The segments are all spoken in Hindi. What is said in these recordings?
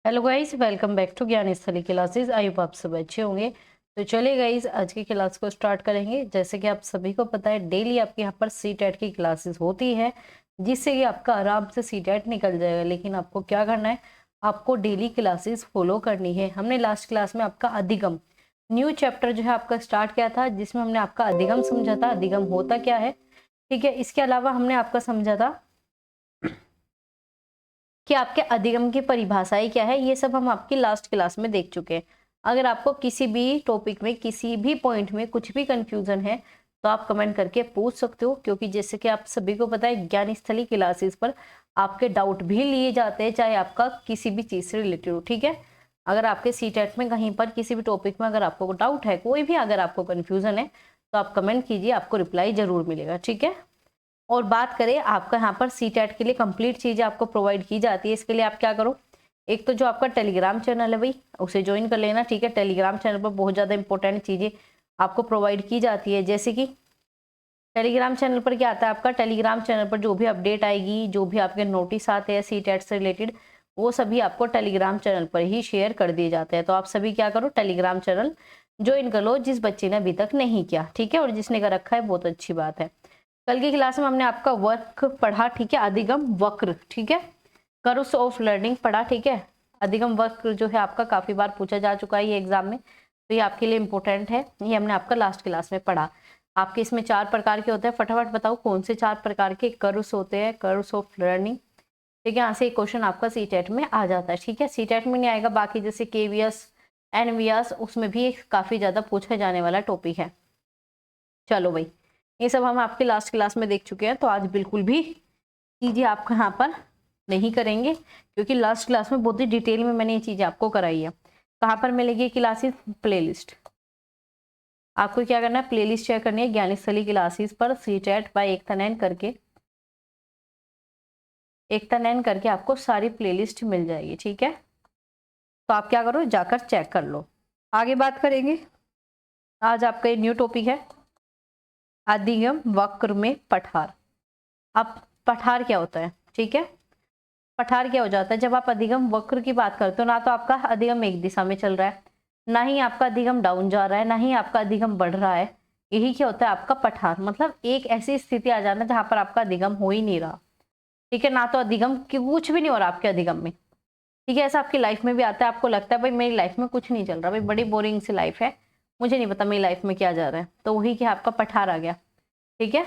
Hello guys, welcome back to Gyan Sthali classes. I hope आप सब अच्छे होंगे। तो चलिए गाइस, आज की क्लास को स्टार्ट करेंगे। जैसे कि आप सभी को पता है, डेली आपके यहाँ पर सी टेट की क्लासेस होती है, जिससे कि आपका आराम से सी टेट निकल जाएगा। लेकिन आपको क्या करना है, आपको डेली क्लासेस फॉलो करनी है। हमने लास्ट क्लास में आपका अधिगम न्यू चैप्टर जो है आपका स्टार्ट किया था, जिसमें हमने आपका अधिगम समझा था। अधिगम होता क्या है, ठीक है। इसके अलावा हमने आपका समझा था कि आपके अधिगम की परिभाषाएं क्या है। ये सब हम आपकी लास्ट क्लास में देख चुके हैं। अगर आपको किसी भी टॉपिक में, किसी भी पॉइंट में कुछ भी कंफ्यूजन है, तो आप कमेंट करके पूछ सकते हो। क्योंकि जैसे कि आप सभी को पता है, ज्ञान स्थली क्लासेस पर आपके डाउट भी लिए जाते हैं, चाहे आपका किसी भी चीज से रिलेटेड हो, ठीक है। अगर आपके सी टेट में कहीं पर किसी भी टॉपिक में अगर आपको डाउट है, कोई भी अगर आपको कंफ्यूजन है, तो आप कमेंट कीजिए, आपको रिप्लाई जरूर मिलेगा, ठीक है। और बात करें, आपका यहाँ पर सी टेट के लिए कंप्लीट चीजें आपको प्रोवाइड की जाती है। इसके लिए आप क्या करो, एक तो जो आपका टेलीग्राम चैनल है भाई, उसे ज्वाइन कर लेना, ठीक है। टेलीग्राम चैनल पर बहुत ज़्यादा इंपॉर्टेंट चीज़ें आपको प्रोवाइड की जाती है। जैसे कि टेलीग्राम चैनल पर क्या आता है, आपका टेलीग्राम चैनल पर जो भी अपडेट आएगी, जो भी आपके नोटिस आते हैं सी टेट से रिलेटेड, वो सभी आपको टेलीग्राम चैनल पर ही शेयर कर दिए जाते हैं। तो आप सभी क्या करो, टेलीग्राम चैनल ज्वाइन कर लो, जिस बच्चे ने अभी तक नहीं किया, ठीक है। और जिसने कर रखा है, बहुत अच्छी बात है। कल की क्लास में हमने आपका वर्क पढ़ा, ठीक है, अधिगम वक्र, ठीक है, कर्व्स ऑफ लर्निंग पढ़ा, ठीक है। अधिगम वक्र जो है आपका काफी बार पूछा जा चुका है ये एग्जाम में, तो ये आपके लिए इंपॉर्टेंट है। ये हमने आपका लास्ट क्लास में पढ़ा। आपके इसमें 4 प्रकार के होते हैं। फटाफट बताओ कौन से 4 प्रकार के कर्व्स होते हैं, कर्व्स ऑफ लर्निंग, ठीक है। यहाँ से एक क्वेश्चन आपका सी टेट में आ जाता है, ठीक है। सी टेट में नहीं आएगा, बाकी जैसे केवीएस, एनवीएस, उसमें भी काफी ज्यादा पूछा जाने वाला टॉपिक है। चलो भाई, ये सब हम आपके लास्ट क्लास में देख चुके हैं, तो आज बिल्कुल भी चीजें आपको यहाँ पर नहीं करेंगे, क्योंकि लास्ट क्लास में बहुत ही डिटेल में मैंने ये चीजें आपको कराई है। कहाँ पर मिलेगी क्लासेस, प्लेलिस्ट। आपको क्या करना है, प्लेलिस्ट चेक करनी है ज्ञान स्थली क्लासेस पर, सी टेट बाय एकता नैन करके, एकता नैन करके आपको सारी प्लेलिस्ट मिल जाएगी, ठीक है। तो आप क्या करो, जाकर चेक कर लो। आगे बात करेंगे, आज आपका न्यू टॉपिक है अधिगम वक्र में पठार। अब पठार क्या होता है, ठीक है। पठार क्या हो जाता है, जब आप अधिगम वक्र की बात करते हो ना, तो आपका अधिगम एक दिशा में चल रहा है, ना ही आपका अधिगम डाउन जा रहा है, ना ही आपका अधिगम बढ़ रहा है। यही क्या होता है आपका पठार, मतलब एक ऐसी स्थिति आ जाना जहां पर आपका अधिगम हो ही नहीं रहा, ठीक है। ना तो अधिगम कुछ भी नहीं हो रहा आपके अधिगम में, ठीक है। ऐसा आपकी लाइफ में भी आता है, आपको लगता है भाई मेरी लाइफ में कुछ नहीं चल रहा, भाई बड़ी बोरिंग सी लाइफ है, मुझे नहीं पता मेरी लाइफ में क्या जा रहा है, तो वही क्या आपका पठार आ गया, ठीक है।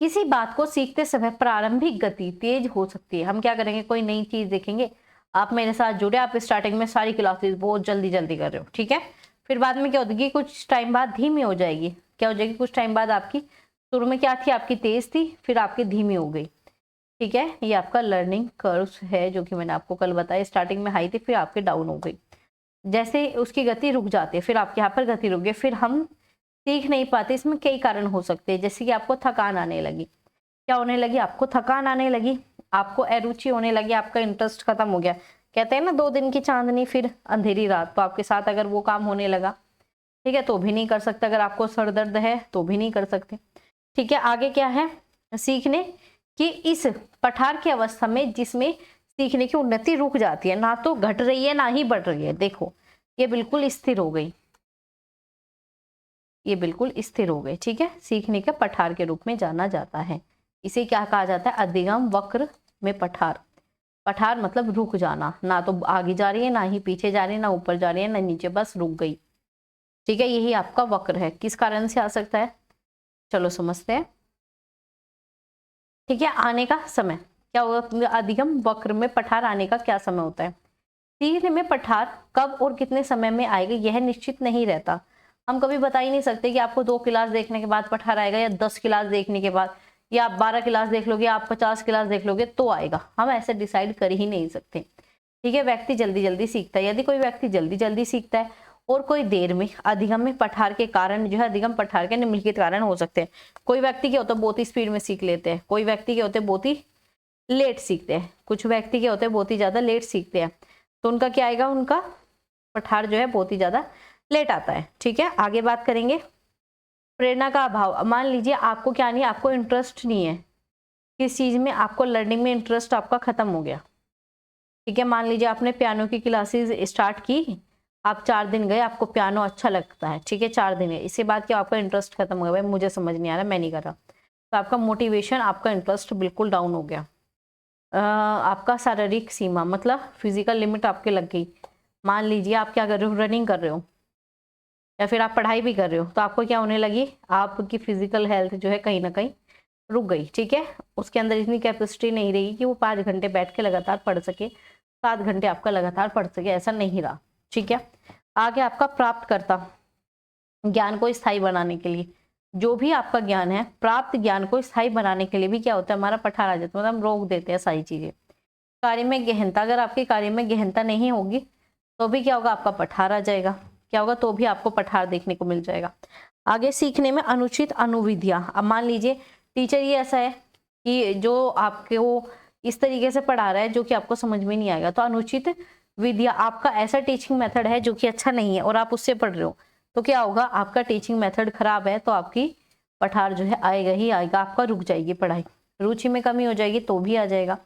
किसी बात को सीखते समय प्रारंभिक गति तेज हो सकती है। हम क्या करेंगे, कोई नई चीज देखेंगे, आप मेरे साथ जुड़े, आप स्टार्टिंग में सारी क्लासेस बहुत जल्दी जल्दी कर रहे हो, ठीक है। फिर बाद में क्या होगी, कुछ टाइम बाद धीमी हो जाएगी। क्या हो जाएगी, कुछ टाइम बाद आपकी शुरू में क्या थी, आपकी तेज थी, फिर आपकी धीमी हो गई, ठीक है। ये आपका लर्निंग कर्व है, जो कि मैंने आपको कल बताया। स्टार्टिंग में हाई थी, फिर आपके डाउन हो गई, जैसे उसकी गति रुक जाती है, फिर आपके यहाँ पर गति रुक गई, फिर हम सीख नहीं पाते। इसमें कई कारण हो सकते हैं, जैसे कि आपको थकान आने लगी। क्या होने लगी, आपको थकान आने लगी, आपको अरुचि होने लगी, आपका इंटरेस्ट खत्म हो गया। कहते हैं ना, 2 दिन की चांदनी फिर अंधेरी रात। तो आपके साथ अगर वो काम होने लगा, ठीक है, तो भी नहीं कर सकते। अगर आपको सर दर्द है तो भी नहीं कर सकते, ठीक है। आगे क्या है, सीखने की इस पठार की अवस्था में, जिसमें सीखने की उन्नति रुक जाती है, ना तो घट रही है ना ही बढ़ रही है। देखो, ये बिल्कुल स्थिर हो गई, ये बिल्कुल स्थिर हो गए, ठीक है। सीखने के पठार के रूप में जाना जाता है। इसे क्या कहा जाता है, अधिगम वक्र में पठार। पठार मतलब रुक जाना, ना तो आगे जा रही है ना ही पीछे जा रही है, ना ऊपर जा रही है ना नीचे, बस रुक गई, ठीक है। यही आपका वक्र है। किस कारण से आ सकता है, चलो समझते हैं, ठीक है। आने का समय क्या होगा, अधिगम वक्र में पठार आने का क्या समय होता है। सीखने में पठार कब और कितने समय में आएगा, यह निश्चित नहीं रहता। हम कभी बता ही नहीं सकते कि आपको 2 क्लास देखने के बाद पठार आएगा, या 10 क्लास देखने के बाद, या आप 12 क्लास देख लोगे, आप 50 क्लास देख लोगे तो आएगा। हम ऐसे डिसाइड कर ही नहीं सकते, ठीक है। व्यक्ति जल्दी जल्दी सीखता है। यदि कोई व्यक्ति जल्दी जल्दी सीखता है और कोई देर में, अधिगम में पठार के कारण जो है, अधिगम पठार के निम्नलिखित कारण हो सकते हैं। कोई व्यक्ति के होते बहुत ही स्पीड में सीख लेते हैं, कोई व्यक्ति के होते बहुत ही लेट सीखते हैं, कुछ व्यक्ति के होते बहुत ही ज्यादा लेट सीखते हैं। तो उनका क्या आएगा, उनका पठार जो है बहुत ही ज्यादा लेट आता है, ठीक है। आगे बात करेंगे, प्रेरणा का अभाव। मान लीजिए आपको क्या नहीं, आपको इंटरेस्ट नहीं है किस चीज में, आपको लर्निंग में इंटरेस्ट आपका खत्म हो गया, ठीक है, मान लीजिए आपने पियानो की क्लासेस स्टार्ट की, आप 4 दिन गए, आपको पियानो अच्छा लगता है, ठीक है, 4 दिन गए, इसके बाद क्या आपका इंटरेस्ट खत्म हो गया, भाई मुझे समझ नहीं आ रहा, मैं नहीं कर रहा, तो आपका मोटिवेशन, आपका इंटरेस्ट बिल्कुल डाउन हो गया। आपका शारीरिक सीमा मतलब फिजिकल लिमिट आपके लग गई। मान लीजिए आप क्या कर रहे हो, रनिंग कर रहे हो या फिर आप पढ़ाई भी कर रहे हो, तो आपको क्या होने लगी, आपकी फिजिकल हेल्थ जो है कहीं ना कहीं रुक गई, ठीक है, उसके अंदर इतनी कैपेसिटी नहीं रही कि वो 5 घंटे बैठ के लगातार पढ़ सके, 7 घंटे आपका लगातार पढ़ सके, ऐसा नहीं रहा, ठीक है। आगे आपका प्राप्त करता ज्ञान को स्थायी बनाने के लिए, जो भी आपका ज्ञान है, प्राप्त ज्ञान को स्थायी बनाने के लिए भी क्या होता है, हमारा पठार आ जाता है, मतलब हम रोक देते हैं सारी चीजें। कार्य में गहनता, अगर आपके कार्य में गहनता नहीं होगी तो भी क्या होगा, आपका पठार आ जाएगा, क्या होगा, तो भी आपको पठार देखने को मिल जाएगा। आगे सीखने में अनुचित अनुविधियां, अब मान लीजिए टीचर ये ऐसा है कि जो आपके वो इस तरीके से पढ़ा रहा है जो कि आपको समझ में नहीं आएगा, तो अनुचित विधिया, आपका ऐसा टीचिंग मेथड है जो कि अच्छा नहीं है और आप उससे पढ़ रहे हो, तो क्या होगा, आपका टीचिंग मेथड खराब है, तो आपकी पठार जो है आएगा ही आएगा, आपका रुक जाएगी पढ़ाई, रुचि में कमी हो जाएगी तो भी आ जाएगा,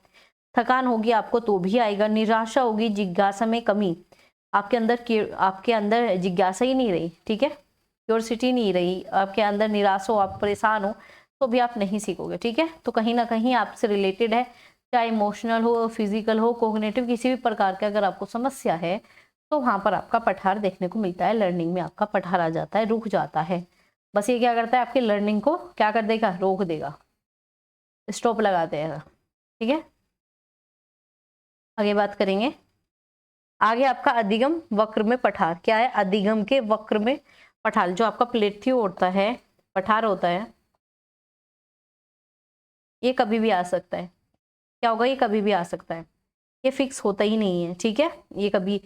थकान होगी आपको तो भी आएगा, निराशा होगी, जिज्ञासा में कमी, आपके अंदर जिज्ञासा ही नहीं रही, ठीक है, क्यूरियोसिटी नहीं रही, आपके अंदर निराशा हो, आप परेशान हो, तो भी आप नहीं सीखोगे, ठीक है। तो कहीं ना कहीं आपसे रिलेटेड है, चाहे इमोशनल हो, फिजिकल हो, कोग्निटिव, किसी भी प्रकार का अगर आपको समस्या है तो वहां पर आपका पठार देखने को मिलता है, लर्निंग में आपका पठार आ जाता है, रुक जाता है। बस ये क्या करता है, आपकी लर्निंग को क्या कर देगा, रोक देगा, स्टॉप लगा देगा, ठीक है। आगे बात करेंगे, आगे आपका अधिगम वक्र में पठार क्या है, अधिगम के वक्र में पठार, जो आपका प्लेथ्यू होता है, पठार होता है, ये कभी भी आ सकता है, क्या होगा, ये कभी भी आ सकता है, ये फिक्स होता ही नहीं है, ठीक है। ये कभी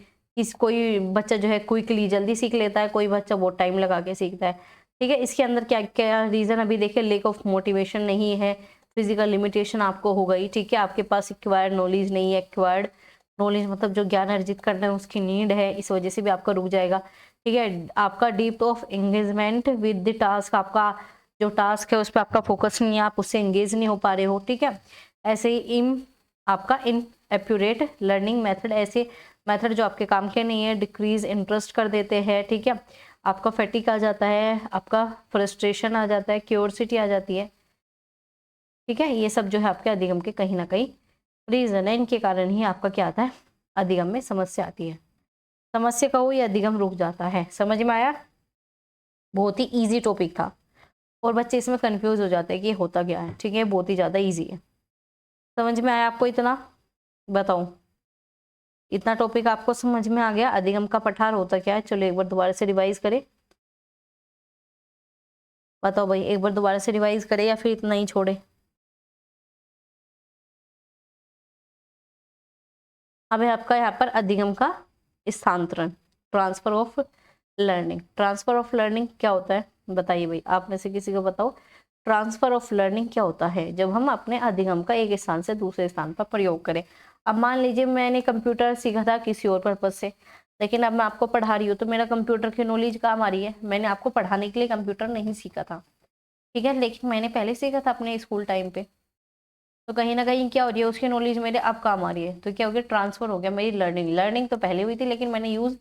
कोई बच्चा जो है क्विकली जल्दी सीख लेता है, कोई बच्चा बहुत टाइम लगा के सीखता है, ठीक है। इसके अंदर क्या क्या रीजन अभी देखिए, लेक ऑफ मोटिवेशन नहीं है, फिजिकल लिमिटेशन आपको हो गई, ठीक है, आपके पास एक्वायर्ड नॉलेज नहीं है, एक्वायर्ड नॉलेज मतलब जो ज्ञान अर्जित करना है उसकी नीड है, इस वजह से भी आपका रुक जाएगा, ठीक है। आपका deep of engagement with the task, आपका जो टास्क है उस पर आपका फोकस नहीं है, आप उससे एंगेज नहीं हो पा रहे हो, ठीक है। ऐसे ही आपका इन एक्यूरेट लर्निंग मेथड, ऐसे मेथड जो आपके काम के नहीं है, डिक्रीज इंटरेस्ट कर देते हैं, ठीक है। आपका फैटिक आ जाता है, आपका फ्रस्ट्रेशन आ जाता है, क्यूरियोसिटी आ जाती है, ठीक है। ये सब जो है आपके अधिगम के कहीं ना कहीं रीजन है, इनके कारण ही आपका क्या आता है, अधिगम में समस्या आती है। समस्या का हो या अधिगम रुक जाता है, समझ में आया। बहुत ही इजी टॉपिक था और बच्चे इसमें कंफ्यूज हो जाते हैं कि ये होता क्या है, ठीक है, बहुत ही ज़्यादा इजी है। समझ में आया आपको इतना, बताओ, इतना टॉपिक आपको समझ में आ गया, अधिगम का पठार होता क्या है। चलो एक बार दोबारा से रिवाइज करें, बताओ भाई, एक बार दोबारा से रिवाइज करें या फिर इतना ही छोड़े। अब है आपका यहाँ पर अधिगम का स्थानांतरण, transfer of learning. Transfer of learning क्या होता है, बताइए भाई, आप में से किसी को बताओ, ट्रांसफर ऑफ लर्निंग क्या होता है, जब हम अपने अधिगम का एक स्थान से दूसरे स्थान पर प्रयोग करें। अब मान लीजिए मैंने कंप्यूटर सीखा था किसी और पर्पज से, लेकिन अब मैं आपको पढ़ा रही हूँ तो मेरा कंप्यूटर की नॉलेज काम आ रही है, मैंने आपको पढ़ाने के लिए कंप्यूटर नहीं सीखा था, ठीक है, लेकिन मैंने पहले सीखा था अपने स्कूल टाइम पे, तो कहीं ना कहीं क्या हो रही है, उसकी नॉलेज मेरे अब काम आ रही है, तो क्या हो गया, ट्रांसफर हो गया, मेरी लर्निंग, लर्निंग तो पहले हुई थी लेकिन मैंने यूज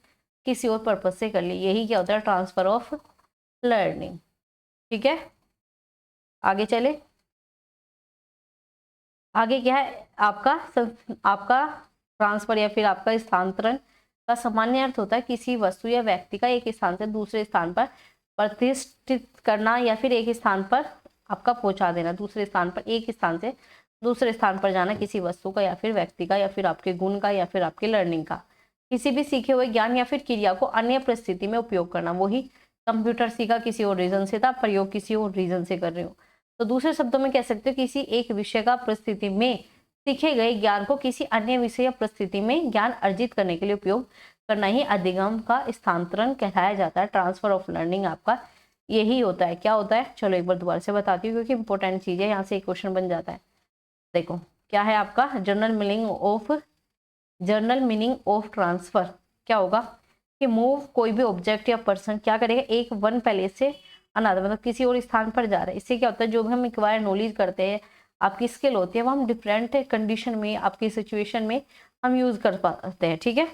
किसी और पर्पज से कर ली, यही क्या होता है, ट्रांसफर ऑफ लर्निंग, ठीक है। आगे चले, आगे क्या है आपका ट्रांसफर या फिर आपका स्थानांतरण का सामान्य अर्थ होता है किसी वस्तु या व्यक्ति का एक स्थान से दूसरे स्थान पर प्रतिष्ठित करना, या फिर एक स्थान पर आपका पहुंचा देना, दूसरे स्थान पर, एक स्थान से दूसरे स्थान पर जाना किसी वस्तु का या फिर व्यक्ति का या फिर आपके गुण का या फिर आपके लर्निंग का, किसी भी सीखे हुए ज्ञान या फिर क्रिया को अन्य परिस्थिति में उपयोग करना। वही कंप्यूटर सीखा किसी और रीजन से था, प्रयोग किसी और रीजन से कर रहे हो, तो दूसरे शब्दों में कह सकते हो किसी एक विषय का परिस्थिति में सीखे गए ज्ञान को किसी अन्य विषय या परिस्थिति में ज्ञान अर्जित करने के लिए उपयोग करना ही अधिगम का स्थानांतरण कहलाया जाता है। ट्रांसफर ऑफ लर्निंग आपका यही होता है। क्या होता है, चलो एक बार दोबारा से बताती हूँ क्योंकि इंपॉर्टेंट चीज है, यहाँ से एक क्वेश्चन बन जाता है। देखो क्या है आपका जर्नल मीनिंग ऑफ ट्रांसफर, क्या होगा कि मूव, कोई भी ऑब्जेक्ट या पर्सन क्या करेगा, एक वन प्लेस से अनदर, मतलब किसी और स्थान पर जा रहा है। इससे क्या होता है, जो भी हम एक्वायर नॉलेज करते हैं, आपकी स्किल होती है वो हम डिफरेंट कंडीशन में, आपकी सिचुएशन में हम यूज कर पाते हैं। ठीक है,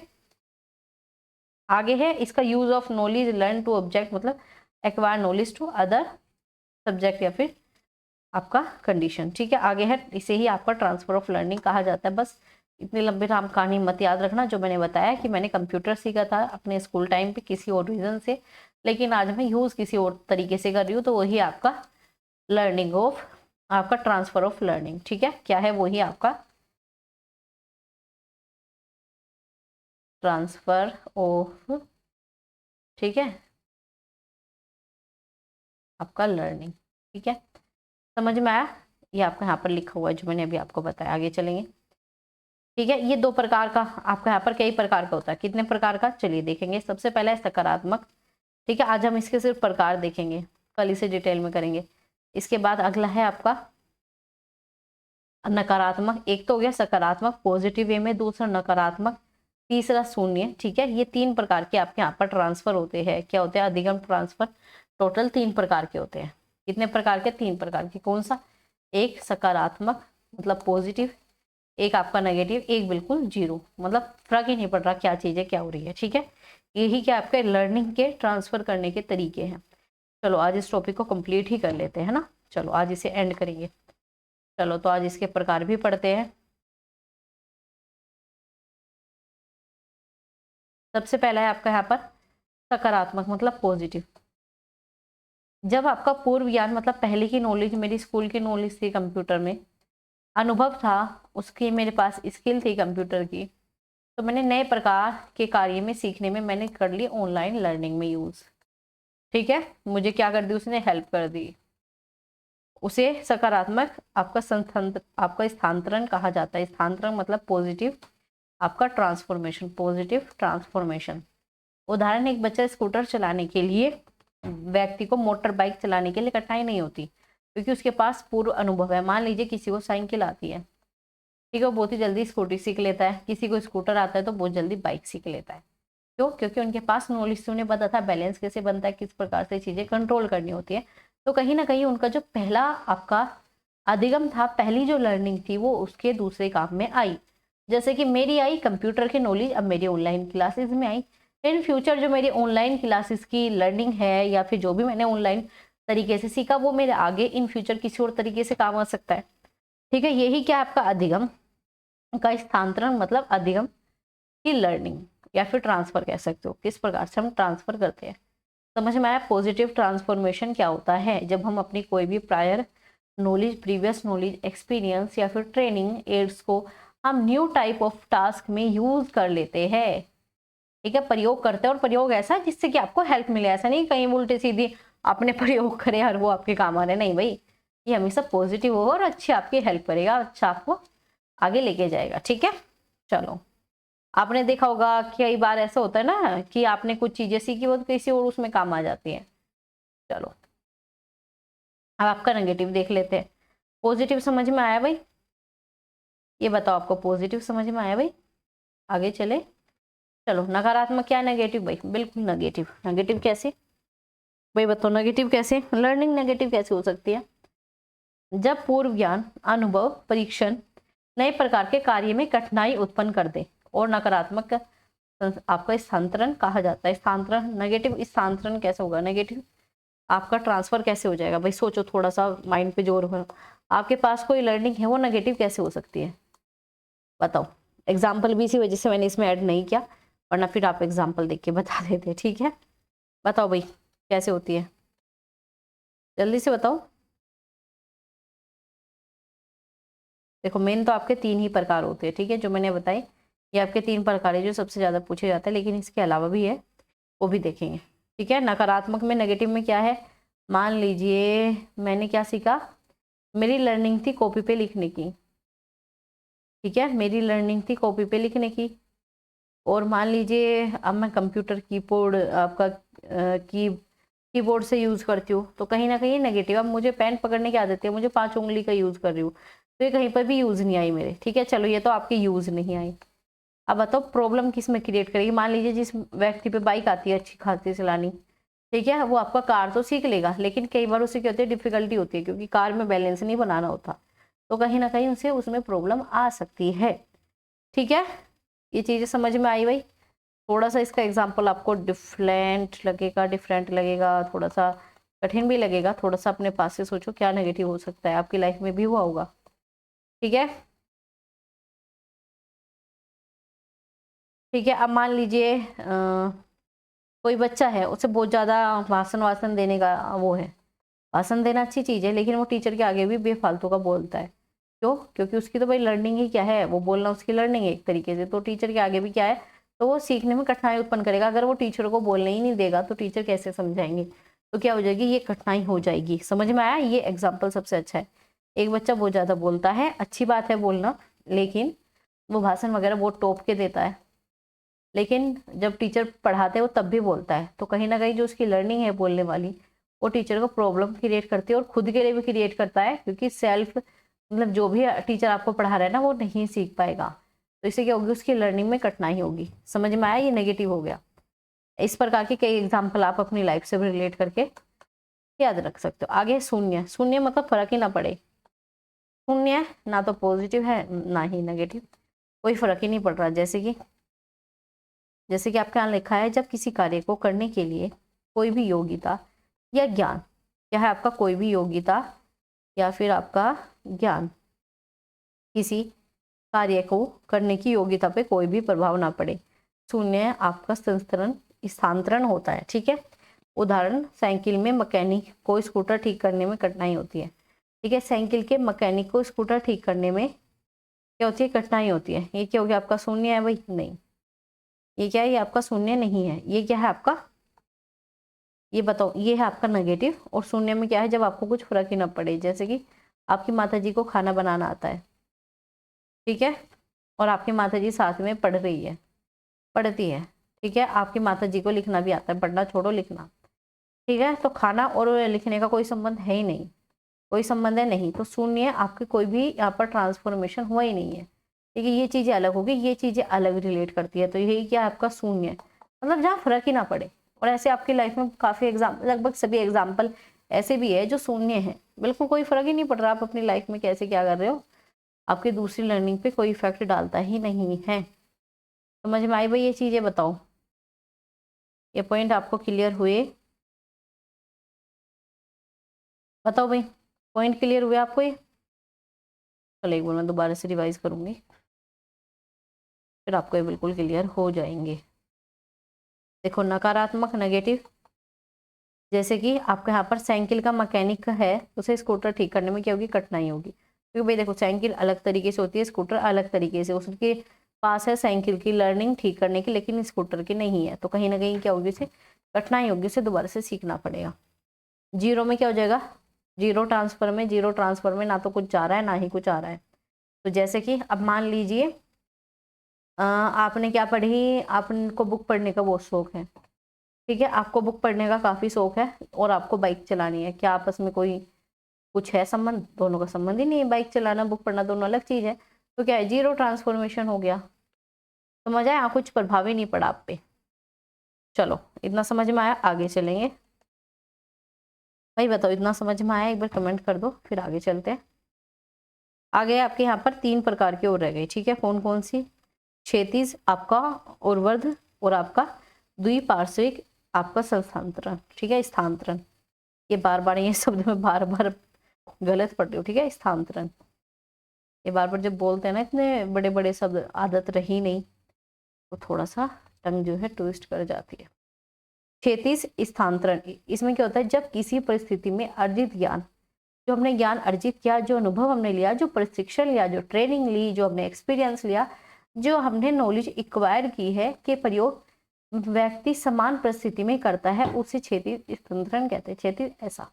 आगे है इसका use of knowledge learn to object, मतलब acquire knowledge to other subject या फिर आपका कंडीशन। ठीक है, आगे है इसे ही आपका ट्रांसफर ऑफ लर्निंग कहा जाता है। बस इतनी लंबी राम कहानी मत याद रखना। जो मैंने बताया कि मैंने कंप्यूटर सीखा था अपने स्कूल टाइम पे किसी और रीजन से, लेकिन आज मैं यूज किसी और तरीके से कर रही हूँ, तो वही आपका लर्निंग ऑफ, आपका ट्रांसफर ऑफ लर्निंग। ठीक है, क्या है, वही आपका ट्रांसफर ऑफ, ठीक है, आपका लर्निंग। ठीक है, समझ में आया? ये आपका यहाँ पर लिखा हुआ है जो मैंने अभी आपको बताया। आगे चलेंगे। ठीक है, ये 2 प्रकार का आपका यहाँ पर कई प्रकार का होता है। कितने प्रकार का, चलिए देखेंगे। सबसे पहला है सकारात्मक। ठीक है, आज हम इसके सिर्फ प्रकार देखेंगे, कल इसे डिटेल में करेंगे। इसके बाद अगला है आपका नकारात्मक। एक तो हो गया सकारात्मक पॉजिटिव वे में, दूसरा नकारात्मक, तीसरा शून्य। ठीक है, ये 3 प्रकार के आपके यहाँ पर ट्रांसफर होते हैं। क्या होते हैं, अधिगम ट्रांसफर। टोटल 3 प्रकार के होते हैं। कितने प्रकार के, 3 प्रकार के। कौन सा, एक सकारात्मक मतलब पॉजिटिव, एक आपका नेगेटिव, एक बिल्कुल जीरो, मतलब फर्क ही नहीं पड़ रहा क्या चीज है, क्या हो रही है। ठीक है, यही क्या आपके लर्निंग के ट्रांसफर करने के तरीके हैं। चलो आज इस टॉपिक को कंप्लीट ही कर लेते हैं ना। चलो आज इसे एंड करेंगे। चलो तो आज इसके प्रकार भी पढ़ते हैं। सबसे पहला है आपका यहाँ पर सकारात्मक मतलब पॉजिटिव। जब आपका पूर्व ज्ञान मतलब पहले की नॉलेज, मेरी स्कूल की नॉलेज थी कंप्यूटर में, अनुभव था, उसकी मेरे पास स्किल थी कंप्यूटर की, तो मैंने नए प्रकार के कार्य में सीखने में मैंने कर ली ऑनलाइन लर्निंग में यूज। ठीक है, मुझे क्या कर दी, उसने हेल्प कर दी। उसे सकारात्मक आपका स्थानांतरण कहा जाता है। स्थानांतरण मतलब पॉजिटिव आपका ट्रांसफॉर्मेशन, पॉजिटिव ट्रांसफॉर्मेशन। उदाहरण, एक बच्चा स्कूटर चलाने के लिए, व्यक्ति को मोटर बाइक चलाने के लिए कठिनाई नहीं होती क्योंकि उसके पास पूर्व अनुभव है। मान लीजिए किसी को साइकिल आती है, ठीक है, वो बहुत ही जल्दी स्कूटी सीख लेता है। किसी को स्कूटर आता है तो बहुत जल्दी बाइक सीख लेता है। क्यों, क्योंकि उनके पास नॉलेज से उन्हें पता था बैलेंस कैसे बनता है, किस प्रकार से चीजें कंट्रोल करनी होती है। तो कहीं ना कहीं उनका जो पहला आपका अधिगम था, पहली जो लर्निंग थी, वो उसके दूसरे काम में आई। जैसे कि मेरी आई कंप्यूटर की नॉलेज, अब मेरी ऑनलाइन क्लासेस में आई। इन फ्यूचर जो मेरी ऑनलाइन क्लासेस की लर्निंग है या फिर जो भी मैंने ऑनलाइन तरीके से सीखा, वो मेरे आगे इन फ्यूचर किसी और तरीके से काम आ सकता है। ठीक है, यही क्या आपका अधिगम का स्थानांतरण मतलब अधिगम की लर्निंग या फिर ट्रांसफर कह सकते हो। किस प्रकार से हम ट्रांसफर करते हैं, समझ में आया? पॉजिटिव ट्रांसफॉर्मेशन क्या होता है, जब हम अपनी कोई भी prior knowledge, previous knowledge, experience या फिर ट्रेनिंग एड्स को हम न्यू टाइप ऑफ टास्क में यूज कर लेते हैं। ठीक है, प्रयोग करते हैं, और प्रयोग ऐसा जिससे कि आपको हेल्प मिले। ऐसा नहीं कहीं उल्टे सीधी आपने प्रयोग करे और वो आपके काम आ रहे, नहीं भाई, ये हमेशा पॉजिटिव हो और अच्छी आपकी हेल्प करेगा, अच्छा आपको आगे लेके जाएगा। ठीक है, चलो, आपने देखा होगा कई बार ऐसा होता है ना कि आपने कुछ चीजें सीखी वो तो किसी और उसमें काम आ जाती है। चलो अब आपका नेगेटिव देख लेते हैं। पॉजिटिव समझ में आया भाई? ये बताओ आपको पॉजिटिव समझ में आया भाई? आगे चले। चलो नकारात्मक क्या, नेगेटिव भाई, बिल्कुल नेगेटिव। नेगेटिव कैसे भाई बताओ, नेगेटिव कैसे, लर्निंग नेगेटिव कैसे हो सकती है? जब पूर्व ज्ञान, अनुभव, परीक्षण नए प्रकार के कार्य में कठिनाई उत्पन्न कर दे। और नकारात्मक आपका स्थानांतरण कहा जाता है। स्थानांतरण, नेगेटिव स्थानांतरण कैसे होगा, नेगेटिव आपका ट्रांसफर कैसे हो जाएगा भाई? सोचो, थोड़ा सा माइंड पे जोर हो। आपके पास कोई लर्निंग है, वो नेगेटिव कैसे हो सकती है, बताओ? एग्जाम्पल भी इसी वजह से मैंने इसमें ऐड नहीं किया, वरना फिर आप एग्जाम्पल देख के बता देते। ठीक है, बताओ भाई कैसे होती है, जल्दी से बताओ। देखो मेन तो आपके 3 ही प्रकार होते हैं। ठीक है, जो मैंने बताए ये आपके 3 प्रकार है जो सबसे ज़्यादा पूछे जाते हैं, लेकिन इसके अलावा भी है, वो भी देखेंगे। ठीक है, नकारात्मक में, नेगेटिव में क्या है, मान लीजिए मैंने क्या सीखा, मेरी लर्निंग थी कॉपी पे लिखने की। ठीक है, मेरी लर्निंग थी कॉपी पे लिखने की, और मान लीजिए अब मैं कंप्यूटर कीबोर्ड आपका कीबोर्ड से यूज़ करती हूँ, तो कहीं ना कहीं नेगेटिव। अब मुझे पेन पकड़ने की आदत है, मुझे 5 उंगली का यूज़ कर रही हूँ, तो ये कहीं पर भी यूज़ नहीं आई मेरे। ठीक है, चलो ये तो आपकी यूज़ नहीं आई। अब बताओ प्रॉब्लम किस में क्रिएट करेगी? मान लीजिए जिस व्यक्ति पे बाइक आती है अच्छी खासी चलानी, ठीक है, वो आपका कार तो सीख लेगा, लेकिन कई बार उसे क्या होती है, डिफिकल्टी होती है, क्योंकि कार में बैलेंस नहीं बनाना होता। तो कहीं ना कहीं उनसे उसमें प्रॉब्लम आ सकती है। ठीक है, ये चीज़ें समझ में आई भाई। थोड़ा सा इसका एग्जाम्पल आपको डिफरेंट लगेगा, थोड़ा सा कठिन भी लगेगा। थोड़ा सा अपने पास से सोचो क्या नेगेटिव हो सकता है, आपकी लाइफ में भी हुआ होगा। ठीक है, ठीक है। अब मान लीजिए कोई बच्चा है, उसे बहुत ज़्यादा भाषण वासन देने का वो है। भाषण देना अच्छी चीज़ है, लेकिन वो टीचर के आगे भी बेफालतू का बोलता है। क्यों? क्योंकि उसकी तो भाई लर्निंग ही क्या है, वो बोलना उसकी लर्निंग है एक तरीके से। तो टीचर के आगे भी क्या है, तो वो सीखने में कठिनाई उत्पन्न करेगा। अगर वो टीचर को बोलने ही नहीं देगा तो टीचर कैसे समझाएंगे? तो क्या हो जाएगी, ये कठिनाई हो जाएगी। समझ में आया? ये एग्जाम्पल सबसे अच्छा है। एक बच्चा बहुत ज़्यादा बोलता है, अच्छी बात है बोलना, लेकिन वो भाषण वगैरह बहुत टोप के देता है, लेकिन जब टीचर पढ़ाते हैं वो तब भी बोलता है। तो कहीं ना कहीं जो उसकी लर्निंग है बोलने वाली, वो टीचर को प्रॉब्लम क्रिएट करती है और खुद के लिए भी क्रिएट करता है, क्योंकि सेल्फ मतलब जो भी टीचर आपको पढ़ा रहा है ना, वो नहीं सीख पाएगा। तो इससे क्या होगी, उसकी लर्निंग में कठिनाई होगी। समझ में आया? ये नेगेटिव हो गया। इस प्रकार के कई एग्जाम्पल आप अपनी लाइफ से भी रिलेट करके याद रख सकते हो। आगे शून्य। शून्य मतलब फर्क ही ना पड़े। शून्य ना तो पॉजिटिव है ना ही नेगेटिव, कोई फर्क ही नहीं पड़ रहा। जैसे कि आपके यहाँ लिखा है, जब किसी कार्य को करने के लिए कोई भी योग्यता या ज्ञान, क्या है आपका, कोई भी योग्यता या फिर आपका ज्ञान, किसी कार्य को करने की योग्यता पे कोई भी प्रभाव ना पड़े, शून्य आपका स्थानांतरण होता है। ठीक है, उदाहरण, साइकिल में मैकेनिक को स्कूटर ठीक करने में कठिनाई होती है। ठीक है, साइकिल के मैकेनिक को स्कूटर ठीक करने में क्या होती है, कठिनाई होती है। ये क्या हो गया आपका, शून्य है भाई? नहीं, ये क्या है, ये आपका शून्य नहीं है। ये क्या है आपका, ये बताओ, ये है आपका नेगेटिव। और शून्य में क्या है, जब आपको कुछ फर्क ही ना पड़े। जैसे कि आपकी माताजी को खाना बनाना आता है, ठीक है, और आपकी माताजी साथ में पढ़ती है। ठीक है, आपकी माताजी को लिखना भी आता है, पढ़ना छोड़ो लिखना। ठीक है, तो खाना और लिखने का कोई संबंध है ही नहीं, कोई संबंध है नहीं। तो शून्य, आपके कोई भी यहाँ पर ट्रांसफॉर्मेशन हुआ ही नहीं है। ठीक है, ये चीज़ें अलग होगी, ये चीज़ें अलग रिलेट करती है। तो यही क्या आपका शून्य, मतलब जहाँ फर्क ही ना पड़े। और ऐसे आपकी लाइफ में काफ़ी लगभग सभी एग्जाम्पल ऐसे भी है जो शून्य है, बिल्कुल कोई फर्क ही नहीं पड़ रहा आप अपनी लाइफ में कैसे क्या कर रहे हो, आपकी दूसरी लर्निंग पे कोई इफेक्ट डालता ही नहीं है। समझ में आई भाई ये चीज़ें? बताओ, ये पॉइंट आपको क्लियर हुए? बताओ भाई, पॉइंट क्लियर हुए आपको ये? चलो एक बार मैं दोबारा से रिवाइज करूँगी, फिर आपको ये बिल्कुल क्लियर हो जाएंगे। देखो, नकारात्मक नेगेटिव, जैसे कि आपके यहाँ पर साइकिल का मैकेनिक है, उसे स्कूटर ठीक करने में क्या होगी, कठिनाई होगी। क्योंकि भाई देखो, साइकिल अलग तरीके से होती है, स्कूटर अलग तरीके से। उसके पास है साइकिल की लर्निंग ठीक करने की, लेकिन स्कूटर की नहीं है। तो कहीं ना कहीं क्या होगी, उसे कठिनाई होगी, उसे दोबारा से सीखना पड़ेगा। जीरो में क्या हो जाएगा, जीरो ट्रांसफर में ना तो कुछ जा रहा है ना ही कुछ आ रहा है। तो जैसे कि अब मान लीजिए आपने क्या पढ़ी, आपको बुक पढ़ने का बहुत शौक है। ठीक है, आपको बुक पढ़ने का काफ़ी शौक है और आपको बाइक चलानी है। क्या आपस में कोई कुछ है संबंध? दोनों का संबंध ही नहीं है। बाइक चलाना, बुक पढ़ना दोनों अलग चीज़ है। तो क्या है, जीरो ट्रांसफॉर्मेशन हो गया। समझ आया? कुछ प्रभाव ही नहीं पड़ा आप पे। चलो, इतना समझ में आया, आगे चलेंगे। भाई बताओ, इतना समझ में आया? एक बार कमेंट कर दो, फिर आगे चलते हैं। आगे आपके यहाँ पर 3 प्रकार की और रह गई। ठीक है, कौन कौन सी? क्षैतिज आपका ऊर्ध्वाधर और आपका द्विपार्श्विक आपका स्थानांतरण। ठीक है, स्थानांतरण, ये बार बार ये शब्द में बार बार गलत पढ़ रही हूँ। ठीक है, स्थानांतरण, ये बार बार जब बोलते हैं ना इतने बड़े बड़े शब्द, आदत रही नहीं, तो थोड़ा सा टंग जो है ट्विस्ट कर जाती है। क्षैतिज स्थानांतरण, इसमें क्या होता है, जब किसी परिस्थिति में अर्जित ज्ञान, जो हमने ज्ञान अर्जित किया, जो अनुभव हमने लिया, जो प्रशिक्षण लिया, जो ट्रेनिंग ली, जो हमने एक्सपीरियंस लिया, जो हमने नॉलेज एक्वायर की है, के प्रयोग व्यक्ति समान परिस्थिति में करता है, उसे क्षैतिज स्थानांतरण कहते हैं। क्षैतिज ऐसा,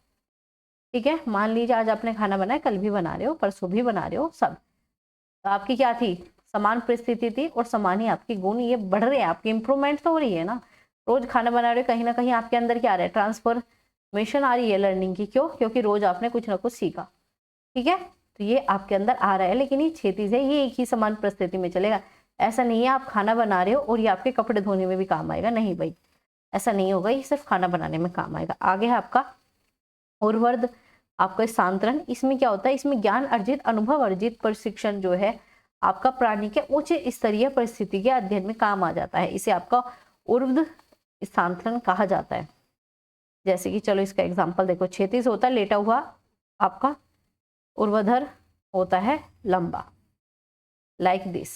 ठीक है, मान लीजिए आज आपने खाना बनाया, कल भी बना रहे हो, परसों भी बना रहे हो, सब तो आपकी क्या थी, समान परिस्थिति थी और समान ही आपकी गुण ये बढ़ रहे हैं, आपकी इंप्रूवमेंट तो हो रही है ना। रोज खाना बना रहे हो, कहीं ना कहीं आपके अंदर क्या आ रहा है, ट्रांसफॉर्मेशन आ रही है लर्निंग की। क्यों? क्योंकि रोज आपने कुछ ना कुछ सीखा। ठीक है, तो ये आपके अंदर आ रहा है, लेकिन ये क्षैतिज है, ये एक ही समान परिस्थिति में चलेगा। ऐसा नहीं है आप खाना बना रहे हो और ये आपके कपड़े धोने में भी काम आएगा, नहीं भाई, ऐसा नहीं होगा, ये सिर्फ खाना बनाने में काम आएगा। आगे है आपका ऊर्ध्वाधर, आपका स्थानांतरण, इसमें क्या होता है, इसमें ज्ञान अर्जित, अनुभव अर्जित प्रशिक्षण जो है आपका प्राणी के उच्च स्तरीय परिस्थिति के अध्ययन में काम आ जाता है। इसे आपका ऊर्ध्व स्थानांतरण कहा जाता है। जैसे कि चलो इसका एग्जांपल देखो, क्षैतिज होता है लेटा हुआ आपका, ऊर्ध्वाधर होता है लंबा, लाइक दिस।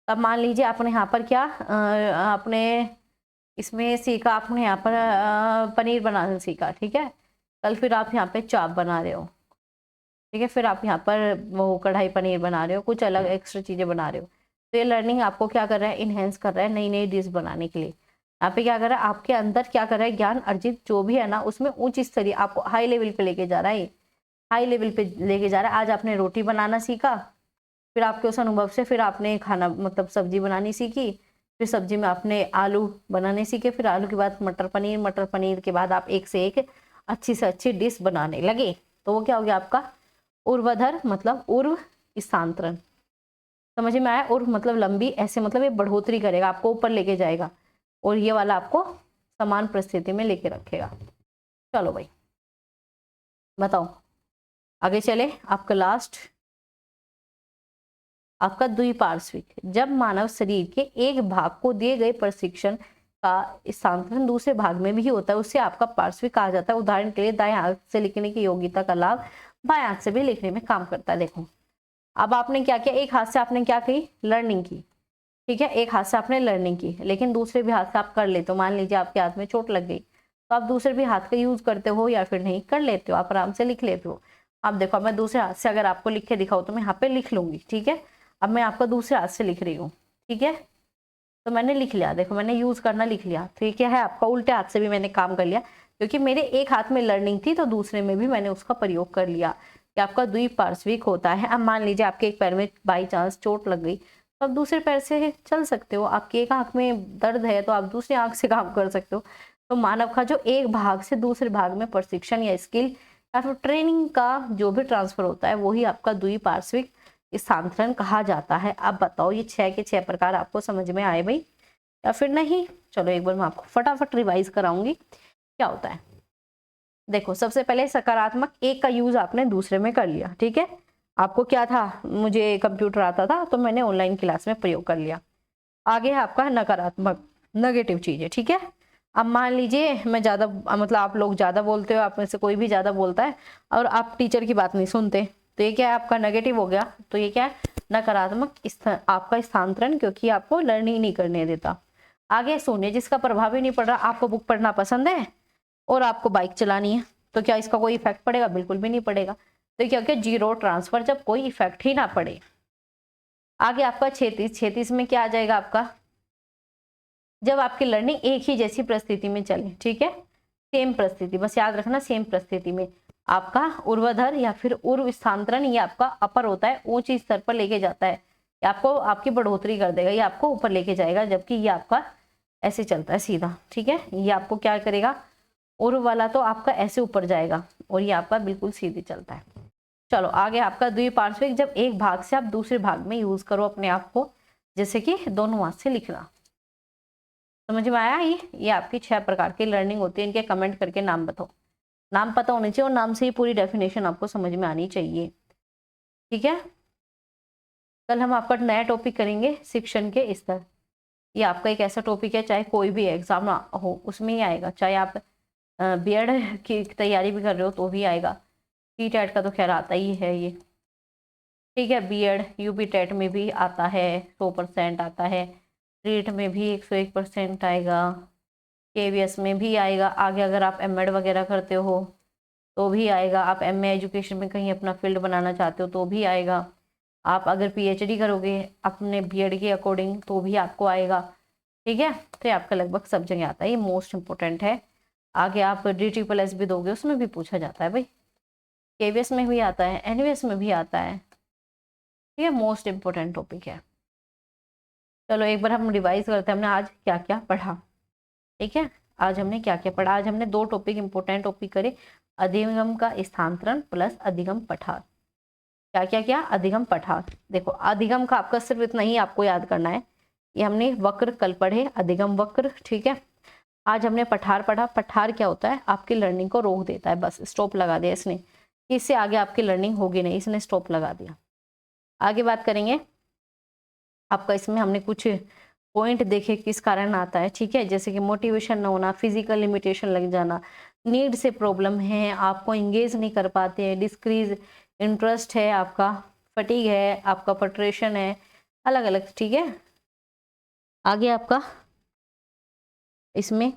अब मान लीजिए आपने यहाँ पर क्या आपने इसमें सीखा, आपने यहाँ पर पनीर बनाना सीखा, ठीक है। कल फिर आप यहाँ पे चाप बना रहे हो, ठीक है, फिर आप यहाँ पर वो कढ़ाई पनीर बना रहे हो, कुछ अलग एक्स्ट्रा चीज़ें बना रहे हो। तो ये लर्निंग आपको क्या कर रहा है, इन्हेंस कर रहा है नई नई डिश बनाने के लिए। यहाँ पे क्या कर रहा है, आपके अंदर क्या कर रहा है, ज्ञान अर्जित जो भी है ना उसमें उच्च स्तरीय आपको हाई लेवल पे लेके जा रहा है, हाई लेवल पे लेके जा रहा है। आज आपने रोटी बनाना सीखा, फिर आपके उस अनुभव से फिर आपने खाना मतलब सब्जी बनानी सीखी, फिर सब्जी में आपने आलू बनाने सीखे, फिर आलू के बाद मटर पनीर, मटर पनीर के बाद आप एक से एक अच्छी से अच्छी डिश बनाने लगे। तो वो क्या हो गया आपका ऊर्ध्वाधर, मतलब ऊर्ध्व स्थानांतरण। समझ में आया? ऊर्ध्व मतलब लंबी, ऐसे मतलब ये बढ़ोतरी करेगा, आपको ऊपर लेके जाएगा, और ये वाला आपको समान परिस्थिति में लेके रखेगा। चलो भाई बताओ आगे चले। आपका लास्ट, आपका द्विपार्श्विक। जब मानव शरीर के एक भाग को दिए गए प्रशिक्षण का स्थानांतरण दूसरे भाग में भी होता है, उससे आपका पार्श्विक कहा जाता है। उदाहरण के लिए दाएं हाथ से लिखने की योग्यता का लाभ बाएं हाथ से भी लिखने में काम करता है। देखो अब आपने क्या किया, एक हाथ से आपने क्या की, लर्निंग की, ठीक है, एक हाथ से आपने लर्निंग की, लेकिन दूसरे भी हाथ से आप कर लेते हो। मान लीजिए आपके हाथ में चोट लग गई, तो आप दूसरे भी हाथ का यूज करते हो या फिर नहीं कर लेते हो, आप आराम से लिख लेते हो। अब देखो मैं दूसरे हाथ से अगर आपको लिख के दिखाऊं तो मैं यहाँ पे लिख लूंगी, ठीक है। अब मैं आपका दूसरे हाथ से लिख रही हूँ, ठीक है, तो मैंने लिख लिया, देखो मैंने यूज करना लिख लिया। तो ये क्या है, आपका उल्टे हाथ से भी मैंने काम कर लिया, क्योंकि मेरे एक हाथ में लर्निंग थी तो दूसरे में भी मैंने उसका प्रयोग कर लिया, कि आपका द्विपार्श्विक होता है। अब मान लीजिए आपके एक पैर में बाई चांस चोट लग गई, तो आप दूसरे पैर से चल सकते हो। आपकी एक आंख में दर्द है तो आप दूसरी आंख से काम कर सकते हो। तो मानव का जो एक भाग से दूसरे भाग में प्रशिक्षण या स्किल या फिर ट्रेनिंग का जो भी ट्रांसफर होता है, वही आपका द्विपार्श्विक स्थानांतरण कहा जाता है। अब बताओ ये 6 के 6 प्रकार आपको समझ में आए भाई या फिर नहीं? चलो एक बार मैं आपको फटाफट रिवाइज कराऊंगी क्या होता है। देखो सबसे पहले सकारात्मक, एक का यूज आपने दूसरे में कर लिया, ठीक है। आपको क्या था, मुझे कंप्यूटर आता था तो मैंने ऑनलाइन क्लास में प्रयोग कर लिया। आगे है आपका नकारात्मक, नेगेटिव चीजें, ठीक है। अब मान लीजिए मैं ज्यादा, मतलब आप लोग ज्यादा बोलते हो, आप में से कोई भी ज्यादा बोलता है और आप टीचर की बात नहीं सुनते, तो ये क्या है, आपका नेगेटिव हो गया। तो ये क्या है, नकारात्मक आपका स्थानांतरण, क्योंकि आपको लर्निंग नहीं करने देता। आगे सुनिए, जिसका प्रभाव ही नहीं पड़ रहा, आपको बुक पढ़ना पसंद है और आपको बाइक चलानी है, तो क्या इसका कोई इफेक्ट पड़ेगा? बिल्कुल भी नहीं पड़ेगा। तो क्या क्या, जीरो ट्रांसफर, जब कोई इफेक्ट ही ना पड़े। आगे आपका 36 में क्या आ जाएगा आपका, जब आपकी लर्निंग एक ही जैसी परिस्थिति में चले, ठीक है, सेम परिस्थिति, बस याद रखना सेम परिस्थिति में आपका ऊर्ध्वाधर या फिर ऊर्ध्व स्थानांतरण, ये आपका अपर होता है, ऊंचे स्तर पर लेके जाता है, ये आपको आपकी बढ़ोतरी कर देगा, ये आपको ऊपर लेके जाएगा, जबकि ये आपका ऐसे चलता है सीधा, ठीक है। ये आपको क्या करेगा, ऊर्ध्व वाला तो आपका ऐसे ऊपर जाएगा और ये आपका बिल्कुल सीधे चलता है। चलो आगे आपका द्विपार्श्विक, जब एक भाग से आप दूसरे भाग में यूज करो अपने आप को, जैसे कि दोनों हाथ से लिखना। समझ में आया? ये आपकी 6 प्रकार की लर्निंग होती है। इनके कमेंट करके नाम बताओ, नाम पता होने चाहिए और नाम से ही पूरी डेफिनेशन आपको समझ में आनी चाहिए, ठीक है। कल हम आपका नया टॉपिक करेंगे, शिक्षण के स्तर। ये आपका एक ऐसा टॉपिक है, चाहे कोई भी एग्जाम हो उसमें ही आएगा, चाहे आप बीएड की तैयारी भी कर रहे हो तो भी आएगा। टेट का तो खैर आता ही है ये, ठीक है। बीएड यूपी टेट में भी आता है, 100% आता है। रीट में भी 101% आएगा, केवीएस में भी आएगा। आगे अगर आप एमएड वगैरह करते हो तो भी आएगा, आप एमए एजुकेशन में कहीं अपना फील्ड बनाना चाहते हो तो भी आएगा, आप अगर पीएचडी करोगे अपने बीएड के अकॉर्डिंग तो भी आपको आएगा, ठीक है। तो ये आपका लगभग सब जगह आता है, ये मोस्ट इंपॉर्टेंट है। आगे आप DSSS भी दोगे, उसमें भी पूछा जाता है भाई, केवीएस में भी आता है, एनवीएस में भी आता है, ठीक है, मोस्ट इंपॉर्टेंट टॉपिक है। चलो एक बार हम रिवाइज करते हैं, हमने आज क्या क्या पढ़ा, ठीक है। आज हमने क्या क्या पढ़ा, आज हमने 2 टॉपिक इंपॉर्टेंट टॉपिक करे, अधिगम का स्थानांतरण प्लस अधिगम पठार। क्या क्या क्या, अधिगम पठार। देखो अधिगम का आपका सिर्फ इतना ही आपको याद करना है, ये हमने वक्र कल पढ़े, अधिगम वक्र, ठीक है। आज हमने पठार पढ़ा। पठार क्या होता है, आपकी लर्निंग को रोक देता है, बस स्टॉप लगा दिया इसने, इससे आगे आपकी लर्निंग होगी नहीं, इसने स्टॉप लगा दिया। आगे बात करेंगे आपका, इसमें हमने कुछ पॉइंट देखे किस कारण आता है, ठीक है, जैसे कि मोटिवेशन न होना, फिजिकल लिमिटेशन लग जाना, नीड से प्रॉब्लम है, आपको इंगेज नहीं कर पाते हैं, डिस्क्रीज इंटरेस्ट है आपका, फटीग है आपका, पट्रेशन है, अलग अलग, ठीक है। आगे आपका इसमें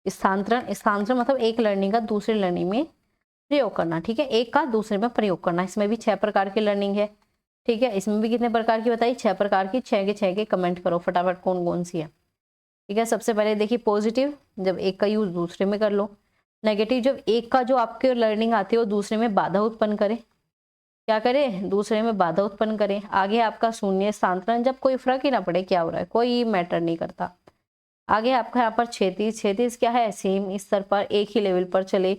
स्थानांतरण, स्थानांतरण मतलब एक लर्निंग का दूसरे लर्निंग में प्रयोग करना, ठीक है, एक का दूसरे में प्रयोग करना। इसमें भी 6 प्रकार की लर्निंग है, ठीक है। इसमें भी कितने प्रकार की बताई, 6 प्रकार की। 6 के 6 के कमेंट करो फटाफट कौन कौन सी है, ठीक है। सबसे पहले देखिए पॉजिटिव, जब एक का यूज दूसरे में कर लो। नेगेटिव, जब एक का जो आपके लर्निंग आती है वो दूसरे में बाधा उत्पन्न करे, क्या करे, दूसरे में बाधा उत्पन्न करे। आगे आपका शून्य स्थानांतरण, जब कोई फर्क ही ना पड़े क्या हो रहा है, कोई मैटर नहीं करता। आगे आपका यहाँ पर क्षैतिज, क्षैतिज क्या है, सेम स्तर पर एक ही लेवल पर चले।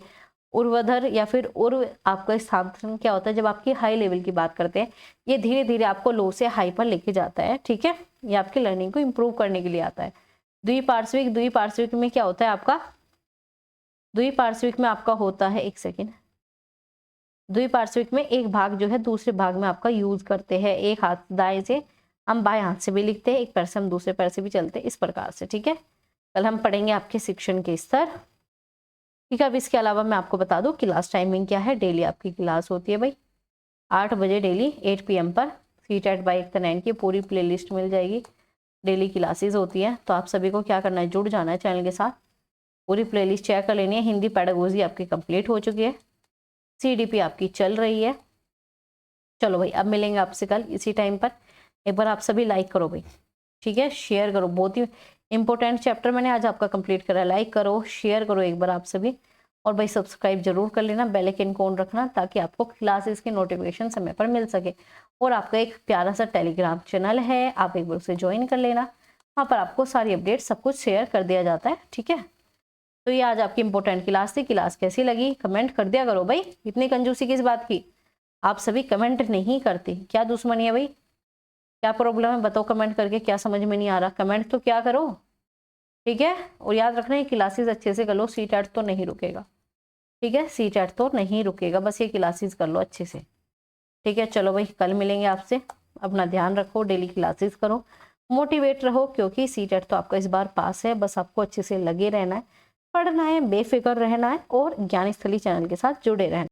ऊर्ध्वाधर या फिर उर्व, आपका स्थानांतरण क्या होता है, जब आपकी हाई लेवल की बात करते हैं, ये धीरे धीरे आपको लो से हाई पर लेके जाता है, ठीक है, ये आपकी लर्निंग को इम्प्रूव करने के लिए आता है। द्विपार्श्विक, द्विपार्श्विक में क्या होता है आपका, द्विपार्श्विक में आपका होता है, एक सेकेंड, द्विपार्श्विक में एक भाग जो है दूसरे भाग में आपका यूज करते हैं। एक हाथ दाएं से हम बाएं हाथ से भी लिखते हैं, एक पैर से हम दूसरे पैर से भी चलते हैं, इस प्रकार से, ठीक है। कल हम पढ़ेंगे आपके शिक्षण के स्तर, ठीक है। अब इसके अलावा मैं आपको बता दूं क्लास टाइमिंग क्या है। डेली आपकी क्लास होती है भाई 8 बजे डेली, 8 PM पर CTET बाय एकता 9 की पूरी प्लेलिस्ट मिल जाएगी। डेली क्लासेस होती है, तो आप सभी को क्या करना है, जुड़ जाना है चैनल के साथ, पूरी प्लेलिस्ट चेक कर लेनी है। हिंदी पेडागोजी आपकी कंप्लीट हो चुकी है, CDP आपकी चल रही है। चलो भाई, अब मिलेंगे आपसे कल इसी टाइम पर। एक बार आप सभी लाइक करो भाई, ठीक है, शेयर करो, बहुत ही इंपॉर्टेंट चैप्टर मैंने आज आपका कंप्लीट करा। लाइक करो, शेयर करो एक बार आप सभी, और भाई सब्सक्राइब जरूर कर लेना, बेल आइकन को ऑन रखना, ताकि आपको क्लासेस की नोटिफिकेशन समय पर मिल सके। और आपका एक प्यारा सा टेलीग्राम चैनल है, आप एक बार उसे ज्वाइन कर लेना, वहाँ पर आपको सारी अपडेट सब कुछ शेयर कर दिया जाता है, ठीक है। तो ये आज आपकी इंपॉर्टेंट क्लास थी। क्लास कैसी लगी कमेंट कर दिया करो भाई, इतनी कंजूसी किस बात की, आप सभी कमेंट नहीं करते, क्या दुश्मनी है भाई, क्या प्रॉब्लम है बताओ कमेंट करके, क्या समझ में नहीं आ रहा कमेंट तो क्या करो, ठीक है। और याद रखना ये क्लासेस अच्छे से कर लो, CTET तो नहीं रुकेगा, ठीक है, CTET तो नहीं रुकेगा, बस ये क्लासेस कर लो अच्छे से, ठीक है। चलो भाई, कल मिलेंगे आपसे, अपना ध्यान रखो, डेली क्लासेस करो, मोटिवेट रहो, क्योंकि CTET तो आपका इस बार पास है। बस आपको अच्छे से लगे रहना है, पढ़ना है, बेफिक्र रहना है, और ज्ञान स्थली चैनल के साथ जुड़े रहना।